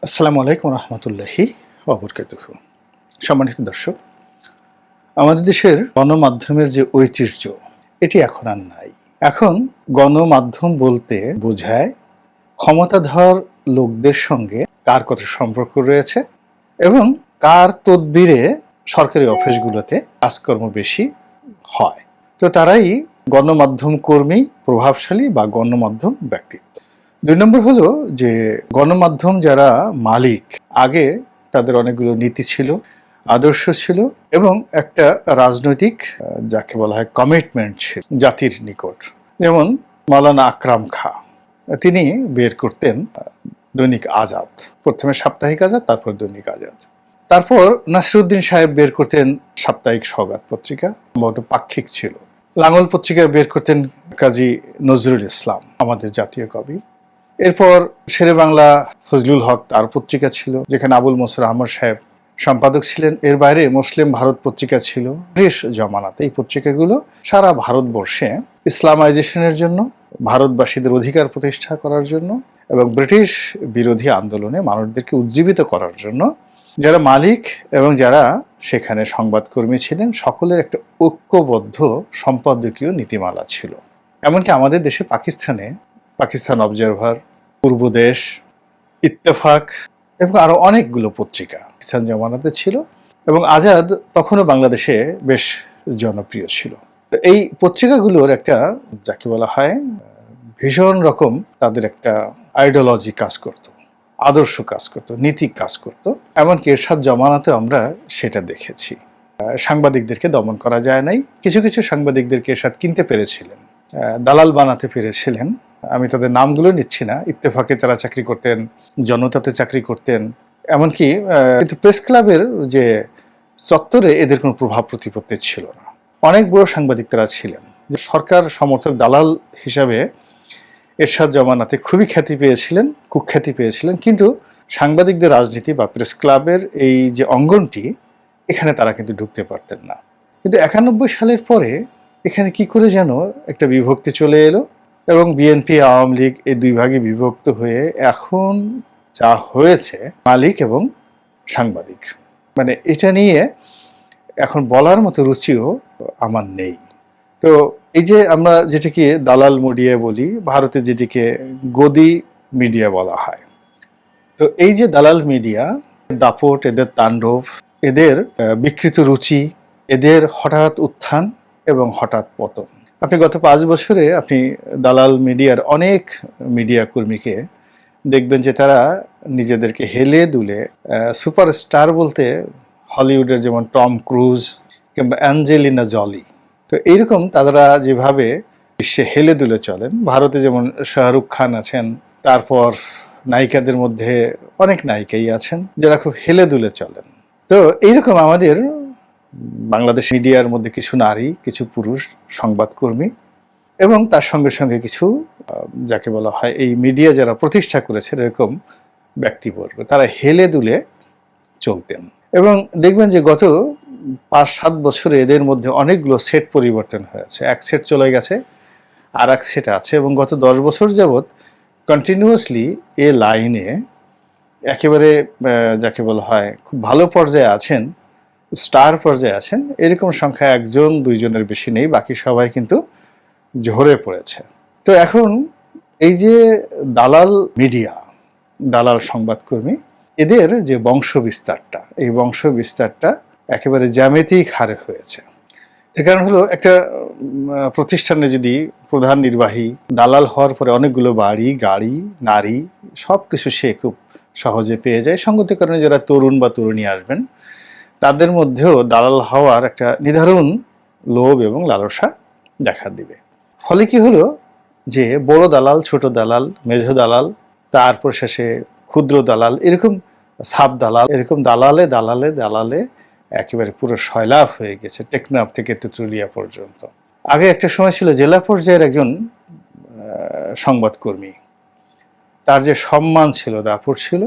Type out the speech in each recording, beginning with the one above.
আসসালামু আলাইকুম রহমতুল্লাহি ওয়া বারাকাতুহু। সম্মানিত দর্শক, আমাদের দেশের গণমাধ্যমের যে ঐতিহ্য এটি এখন আর নাই। এখন গণমাধ্যম বলতে বোঝায় ক্ষমতাধর লোকদের সঙ্গে কার কত সম্পর্ক রয়েছে এবং কার তদবিরে সরকারি অফিসগুলোতে কাজকর্ম বেশি হয়। তো তারাই গণমাধ্যম কর্মী, প্রভাবশালী বা গণমাধ্যম ব্যক্তিত্ব। ২ নম্বর হলো যে গণমাধ্যম যারা মালিক, আগে তাদের অনেকগুলো নীতি ছিল, আদর্শ ছিল এবং একটা রাজনৈতিক যাকে বলা হয় কমিটমেন্ট ছিল জাতির নিকট। যেমন মাওলানা আকরাম খাঁ, তিনি বের করতেন দৈনিক আজাদ, প্রথমে সাপ্তাহিক আজাদ, তারপর দৈনিক আজাদ। তারপর নাসিরুদ্দিন সাহেব বের করতেন সাপ্তাহিক সওগাত পত্রিকা, সম্ভবত পাক্ষিক ছিল। লাঙল পত্রিকা বের করতেন কাজী নজরুল ইসলাম, আমাদের জাতীয় কবি। এরপর শেরে বাংলা ফজলুল হক, তার পত্রিকা ছিল, যেখানে আবুল মনসুর আহমদ সাহেব সম্পাদক ছিলেন। এর বাইরে মুসলিম ভারত পত্রিকা ছিল, ব্রিটিশ জমানাতে এই পত্রিকাগুলো সারা ভারতবর্ষে ইসলামাইজেশনের জন্য, ভারতবাসীদের অধিকার প্রতিষ্ঠা করার জন্য এবং ব্রিটিশ বিরোধী আন্দোলনে মানুষদেরকে উজ্জীবিত করার জন্য যারা মালিক এবং যারা সেখানে সংবাদকর্মী ছিলেন, সকলের একটা ঐক্যবদ্ধ সম্পাদকীয় নীতিমালা ছিল। এমনকি আমাদের দেশে পাকিস্তান অবজারভার, পূর্বদেশ, ইত্তেফাক এবং আরো অনেকগুলো পত্রিকা পাকিস্তান জমানাতে ছিল এবং আজাদ তখনও বাংলাদেশে বেশ জনপ্রিয় ছিল। এই পত্রিকাগুলোর একটা যাকে বলা হয় ভীষণ রকম তাদের একটা আইডিওলজি কাজ করত, আদর্শ কাজ করত, নীতি কাজ করত। এমনকি এরশাদ জমানাতে আমরা সেটা দেখেছি। সাংবাদিকদেরকে দমন করা যায় নাই, কিছু কিছু সাংবাদিকদেরকে এরশাদ কিনতে পেরেছিলেন, দালাল বানাতে পেরেছিলেন। আমি তাদের নামগুলো নিচ্ছি না। ইত্তেফাকে তারা চাকরি করতেন, জনতাতে চাকরি করতেন, এমনকি কিন্তু প্রেস ক্লাবের যে চত্বরে এদের কোনো প্রভাব প্রতিপত্তি ছিল না। অনেক বড় সাংবাদিক তারা ছিলেন, যে সরকার সমর্থক দালাল হিসাবে এরশাদ জমানাতে খুবই খ্যাতি পেয়েছিলেন, কুখ্যাতি পেয়েছিলেন, কিন্তু সাংবাদিকদের রাজনীতি বা প্রেস ক্লাবের এই যে অঙ্গনটি, এখানে তারা কিন্তু ঢুকতে পারতেন না। কিন্তু ৯১ সালের পরে এখানে কি করে যেন একটা বিভক্তি চলে এলো এবং বিএনপি আওয়ামী লীগ এই দুই ভাগে বিভক্ত হয়ে এখন যা হয়েছে মালিক এবং সাংবাদিক, মানে এটা নিয়ে এখন বলার মতো রুচিও আমার নেই। তো এই যে আমরা যেটাকে দালাল মিডিয়া বলি, ভারতে যেটিকে গদি মিডিয়া বলা হয়, তো এই যে দালাল মিডিয়া, দাপট, এদের তাণ্ডব, এদের বিকৃত রুচি, এদের হঠাৎ উত্থান এবং হঠাৎ পতন। আপনি গত ৫ বছরে আপনি দালাল মিডিয়ার অনেক মিডিয়া কর্মীকে দেখবেন যে তারা নিজেদেরকে হেলে দুলে সুপারস্টার বলতে হলিউডের যেমন টম ক্রুজ কিংবা অ্যাঞ্জেলিনা জলি, তো এইরকম তারা যেভাবে বিশ্বে হেলে দুলে চলেন, ভারতে যেমন শাহরুখ খান আছেন, তারপর নায়িকাদের মধ্যে অনেক নায়িকাই আছেন যারা খুব হেলে দুলে চলেন। তো এইরকম আমাদের বাংলাদেশ মিডিয়ার মধ্যে কিছু নারী, কিছু পুরুষ সংবাদকর্মী এবং তার সঙ্গে সঙ্গে কিছু যাকে বলা হয় এই মিডিয়া যারা প্রতিষ্ঠা করেছে এরকম ব্যক্তিবর্গ, তারা হেলে দুলে চলতেন। এবং দেখবেন যে গত ৫-৭ বছরে এদের মধ্যে অনেকগুলো সেট পরিবর্তন হয়েছে। এক সেট চলে গেছে, আর এক সেট আছে, এবং গত ১০ বছর যাবৎ কন্টিনিউয়াসলি এ লাইনে একেবারে যাকে বলা হয় খুব ভালো পর্যায়ে আছেন, স্টার পর্যায়ে আছেন, এরকম সংখ্যা ১-২জনের বেশি নেই, বাকি সবাই কিন্তু ঝরে পড়েছে। তো এখন এই যে দালাল মিডিয়া, দালাল সংবাদকর্মী, এদের যে বংশ বিস্তারটা, এই বংশ বিস্তারটা একেবারে জ্যামিতিক হারে হয়েছে। এর কারণ হলো একটা প্রতিষ্ঠানে যদি প্রধান নির্বাহী দালাল হওয়ার পরে অনেকগুলো বাড়ি, গাড়ি, নারী সব কিছু সে খুব সহজে পেয়ে যায়, সঙ্গত কারণে যারা তরুণ বা তরুণী আসবেন তাদের মধ্যেও দালাল হওয়ার একটা নির্ধারণ লোভ এবং লালসা দেখা দিবে। ফলে কি হলো যে বড় দালাল, ছোট দালাল, মেঝো দালাল, তারপর শেষে ক্ষুদ্র দালাল, এরকম সাব দালাল, এরকম দালালে দালালে দালালে একেবারে পুরো সয়লাভ হয়ে গেছে, টেকনাফ থেকে তেঁতুলিয়া পর্যন্ত। আগে একটা সময় ছিল জেলা পর্যায়ের একজন সংবাদকর্মী, তার যে সম্মান ছিল, দাপট ছিল,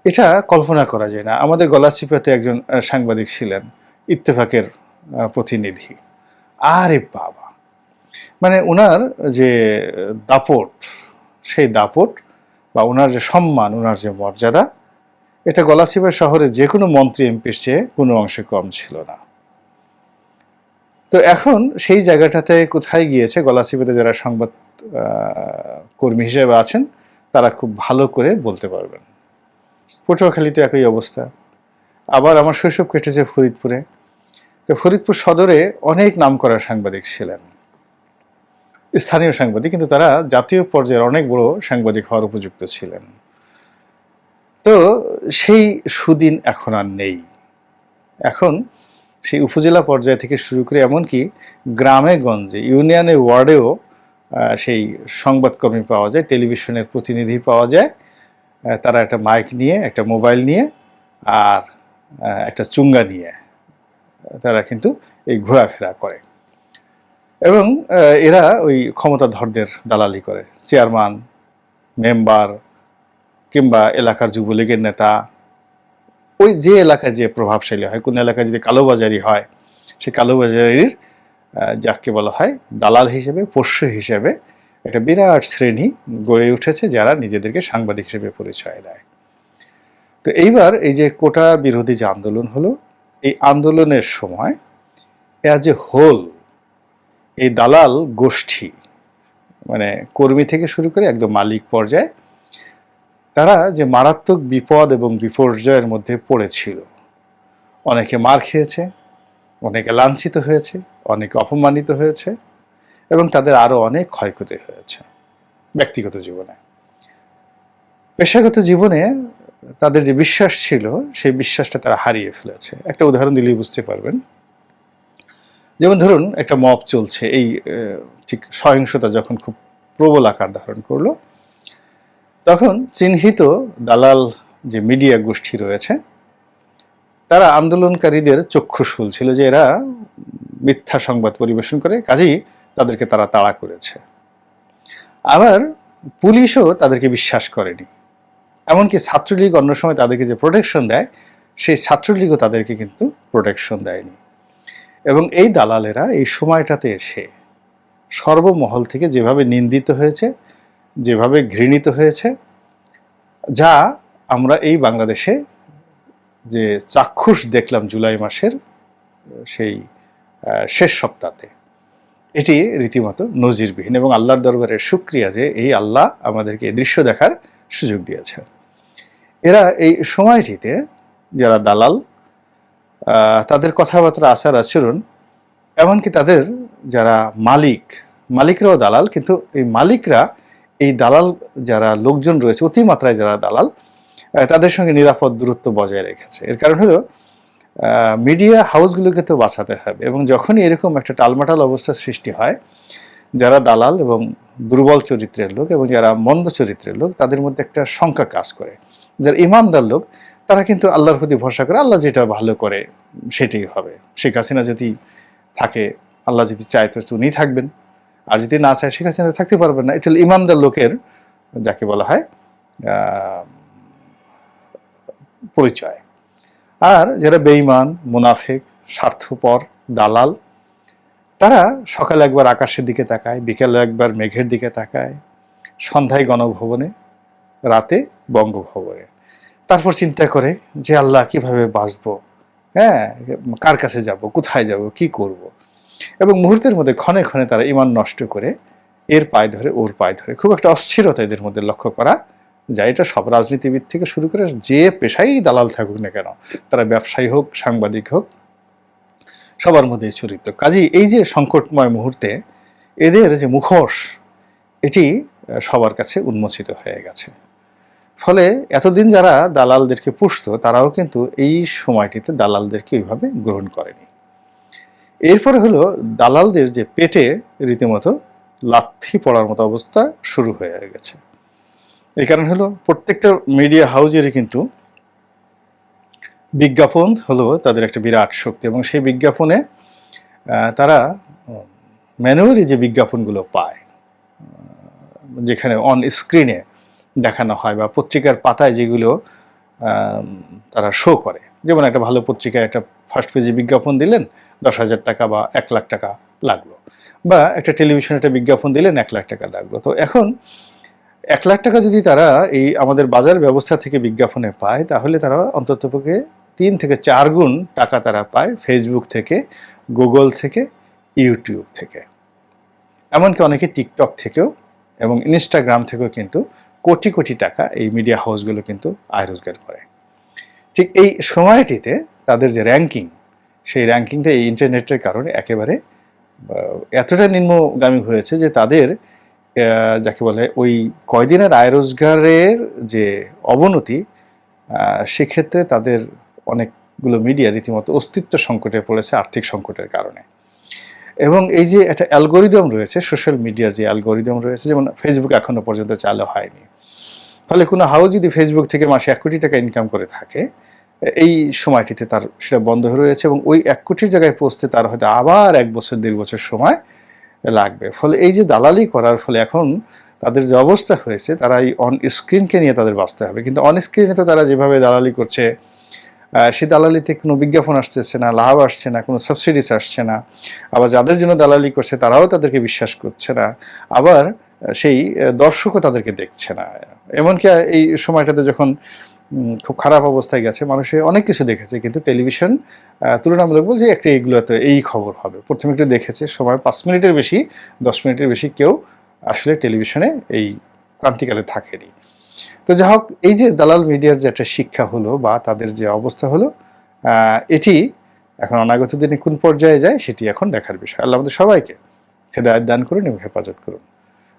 এটা কল্পনা করা যায় না। আমাদের গলাচিপাতে একজন সাংবাদিক ছিলেন, ইত্তেফাকের প্রতিনিধি। আরে বাবা, মানে ওনার যে দাপট, সেই দাপট বা ওনার যে সম্মান, ওনার যে মর্যাদা, এটা গলাচিপা শহরে যে কোনো মন্ত্রী এমপির চেয়ে কোনো অংশে কম ছিল না। তো এখন সেই জায়গাটাতে কোথায় গিয়েছে, গলাচিপাতে যারা সংবাদ কর্মী হিসেবে আছেন তারা খুব ভালো করে বলতে পারবেন। পটুয়াখালীতে একই অবস্থা। আবার আমার শৈশব কেটেছে ফরিদপুরে। তো ফরিদপুর সদরে অনেক নামকরা সাংবাদিক ছিলেন, স্থানীয় সাংবাদিক, কিন্তু তারা জাতীয় পর্যায়ের অনেক বড় সাংবাদিক হওয়ার উপযুক্ত ছিলেন। তো সেই সুদিন এখন আর নেই। এখন সেই উপজেলা পর্যায় থেকে শুরু করে এমনকি গ্রামে গঞ্জে, ইউনিয়নে, ওয়ার্ডেও সেই সংবাদকর্মী পাওয়া যায়, টেলিভিশনের প্রতিনিধি পাওয়া যায়। তারা একটা মাইক নিয়ে, একটা মোবাইল নিয়ে আর একটা চুঙ্গা নিয়ে তারা কিন্তু এই ঘোরাফেরা করে এবং এরা ওই ক্ষমতাধরদের দালালি করে। চেয়ারম্যান, মেম্বার কিংবা এলাকার যুবলীগের নেতা, ওই যে এলাকায় যে প্রভাবশালী হয়, কোন এলাকায় যদি কালোবাজারি হয়, সেই কালোবাজারির যাকে বলা হয় দালাল হিসেবে, পোষ্য হিসেবে একটা বিরাট শ্রেণী গড়ে উঠেছে যারা নিজেদেরকে সাংবাদিক হিসেবে পরিচয় দেয়। তো এইবার এই যে কোটা বিরোধী যে আন্দোলন হলো, এই আন্দোলনের সময় অ্যাজ এ হোল এই দালাল গোষ্ঠী, মানে কর্মী থেকে শুরু করে একদম মালিক পর্যায়ে, তারা যে মারাত্মক বিপদ এবং বিপর্যয়ের মধ্যে পড়েছিল। অনেকে মার খেয়েছে, অনেকে লাঞ্ছিত হয়েছে, অনেকে অপমানিত হয়েছে এবং তাদের আরো অনেক ক্ষয়ক্ষতি হয়েছে ব্যক্তিগত জীবনে। পেশাগত জীবনে তাদের যে বিশ্বাস ছিল, সেই বিশ্বাসটা তারা হারিয়ে ফেলেছে। একটা উদাহরণ দিলেই বুঝতে পারবেন। যেমন ধরুন, একটা মব চলছে, এই ঠিক সহিংসতা যখন খুব প্রবল আকার ধারণ করলো, তখন চিহ্নিত দালাল যে মিডিয়া গোষ্ঠী রয়েছে, তারা আন্দোলনকারীদের চক্ষুশূল ছিল যে এরা মিথ্যা সংবাদ পরিবেশন করে, কাজেই তাদেরকে তারা তাড়া করেছে। আবার পুলিশও তাদেরকে বিশ্বাস করেনি। এমনকি ছাত্রলীগ অন্য সময় তাদেরকে যে প্রোটেকশন দেয়, সেই ছাত্রলীগও তাদেরকে কিন্তু প্রোটেকশন দেয়নি। এবং এই দালালেরা এই সময়টাতে এসে সর্বমহল থেকে যেভাবে নিন্দিত হয়েছে, যেভাবে ঘৃণিত হয়েছে, যা আমরা এই বাংলাদেশে যে চাক্ষুষ দেখলাম জুলাই মাসের সেই শেষ সপ্তাহে, এটি রীতিমতো নজিরবিহীন। এবং আল্লাহর দরবারের শুকরিয়া যে এই আল্লাহ আমাদেরকে এই দৃশ্য দেখার সুযোগ দিয়েছে। এরা এই সময়টিতে যারা দালাল, তাদের কথাবার্তা, আচার আচরণ, এমনকি তাদের যারা মালিকরাও দালাল, কিন্তু এই মালিকরা এই দালাল যারা লোকজন রয়েছে, অতিমাত্রায় যারা দালাল, তাদের সঙ্গে নিরাপদ দূরত্ব বজায় রেখেছে। এর কারণ হলো মিডিয়া হাউসগুলোকে তো বাঁচাতে হবে, এবং যখনই এরকম একটা টালমাটাল অবস্থার সৃষ্টি হয়, যারা দালাল এবং দুর্বল চরিত্রের লোক এবং যারা মন্দ চরিত্রের লোক, তাদের মধ্যে একটা শঙ্কা কাজ করে। যারা ইমানদার লোক, তারা কিন্তু আল্লাহর প্রতি ভরসা করে, আল্লাহ যেটা ভালো করে সেটাই হবে। শেখ হাসিনা যদি থাকে, আল্লাহ যদি চায় তো উনি থাকবেন, আর যদি না চায় শেখ হাসিনা থাকতে পারবেন না। এটা হল ইমানদার লোকের যাকে বলা হয় পরিচয়। আর যারা বেঈমান, মুনাফিক, স্বার্থপর, দালাল, তারা সকালে একবার আকাশের দিকে তাকায়, বিকেলে একবার মেঘের দিকে তাকায়, সন্ধ্যায় গণভবনে, রাতে বঙ্গভবনে। তারপর চিন্তা করে যে আল্লাহ কিভাবে বাঁচবো, হ্যাঁ, কার কাছে যাব, কোথায় যাব, কি করব। এবং মুহূর্তের মধ্যে ক্ষণে ক্ষণে তারা ঈমান নষ্ট করে এর পায়ে ধরে ওর পায়ে ধরে। খুব একটা অস্থিরতা এদের মধ্যে লক্ষ্য করা যায়। এটা সব রাজনীতিবিদ থেকে শুরু করে যে পেশায় দালাল থাকুক না কেন, তারা ব্যবসায়ী হোক, সাংবাদিক হোক, সবার মধ্যে চরিত্র। কাজেই এই যে সংকটময় মুহূর্তে এদের যে মুখোশ, এটি সবার কাছে উন্মোচিত হয়ে গেছে। ফলে এতদিন যারা দালালদেরকে পুষত, তারাও কিন্তু এই সময়টিতে দালালদেরকে ওইভাবে গ্রহণ করেনি। এরপরে হলো দালালদের যে পেটে রীতিমতো লাথি পড়ার মতো অবস্থা শুরু হয়ে গেছে। এই কারণ হলো প্রত্যেকটা মিডিয়া হাউজেরই কিন্তু বিজ্ঞাপন হলো তাদের একটা বিরাট শক্তি, এবং সেই বিজ্ঞাপনে তারা ম্যানুয়ালি যে বিজ্ঞাপনগুলো পায়, যেখানে অন স্ক্রিনে দেখানো হয় বা পত্রিকার পাতায় যেগুলো তারা শো করে, যেমন একটা ভালো পত্রিকায় একটা ফার্স্ট পেজে বিজ্ঞাপন দিলেন, 10,000 টাকা বা 1 লাখ টাকা লাগলো, বা একটা টেলিভিশনে একটা বিজ্ঞাপন দিলেন, 1 লাখ টাকা লাগলো। তো এখন 1,00,000 টাকা যদি তারা এই আমাদের বাজার ব্যবস্থা থেকে বিজ্ঞাপনে পায়, তাহলে তারা অন্ততপক্ষে 3 থেকে 4 গুণ টাকা তারা পায় ফেসবুক থেকে, গুগল থেকে, ইউটিউব থেকে। এমনকি অনেকে টিকটক থেকেও এবং ইনস্টাগ্রাম থেকেও কিন্তু কোটি কোটি টাকা এই মিডিয়া হাউসগুলো কিন্তু আয় রোজগার করে। ঠিক এই সময়টিতে তাদের যে র্যাঙ্কিং, সেই র্যাঙ্কিংটা এই ইন্টারনেটের কারণে একেবারে এতটা নিম্নগামী হয়েছে যে তাদের যাকে বলে ওই কয়দিনের আয় রোজগারের যে অবনতি, সেক্ষেত্রে তাদের অনেকগুলো মিডিয়া রীতিমতো অস্তিত্ব সংকটে পড়েছে আর্থিক সংকটের কারণে। এবং এই যে একটা অ্যালগোরিদম রয়েছে, সোশ্যাল মিডিয়ার যে অ্যালগোরিদম রয়েছে, যেমন ফেসবুক এখনো পর্যন্ত চালু হয়নি, ফলে কোনো হাউ যদি ফেসবুক থেকে মাসে 1 কোটি টাকা ইনকাম করে থাকে, এই সময়টিতে তার সেটা বন্ধ হয়ে রয়েছে এবং ওই 1 কোটির জায়গায় পৌঁছতে তার হয়তো আবার 1 বছর 1.5 বছর সময় লাগবে। ফলে এই যে দালালি করার ফলে এখন তাদের যে অবস্থা হয়েছে, তারা এই অন স্ক্রিনকে নিয়ে তাদের বাঁচতে হবে। কিন্তু অন স্ক্রিনে তো তারা যেভাবে দালালি করছে, সেই দালালিতে কোনো বিজ্ঞাপন আসতেছে না, লাভ আসছে না, কোনো সাবসিডিস আসছে না। আবার যাদের জন্য দালালি করছে তারাও তাদেরকে বিশ্বাস করছে না। আবার সেই দর্শকও তাদেরকে দেখছে না। এমনকি এই সময়টাতে যখন খুব খারাপ অবস্থায় গেছে, মানুষে অনেক কিছু দেখেছে, কিন্তু টেলিভিশন তুলনামূলক বলছে একটা এইগুলোতে এই খবর হবে। প্রথমে একটু দেখেছে, সময় 5 মিনিটের বেশি, 10 মিনিটের বেশি কেউ আসলে টেলিভিশনে এই ক্রান্তিকালে থাকেনি। তো যাই হোক, এই যে দালাল মিডিয়ার যে একটা শিক্ষা হলো বা তাদের যে অবস্থা হলো, এটি এখন অনাগত দিনে কোন পর্যায়ে যায় সেটি এখন দেখার বিষয়। আল্লাহ আমাদের সবাইকে হেদায়েত দান করুন এবং হেফাজত করুন।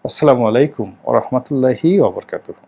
আসসালামু আলাইকুম ওয়া রাহমাতুল্লাহি ওয়া বারাকাতুহু।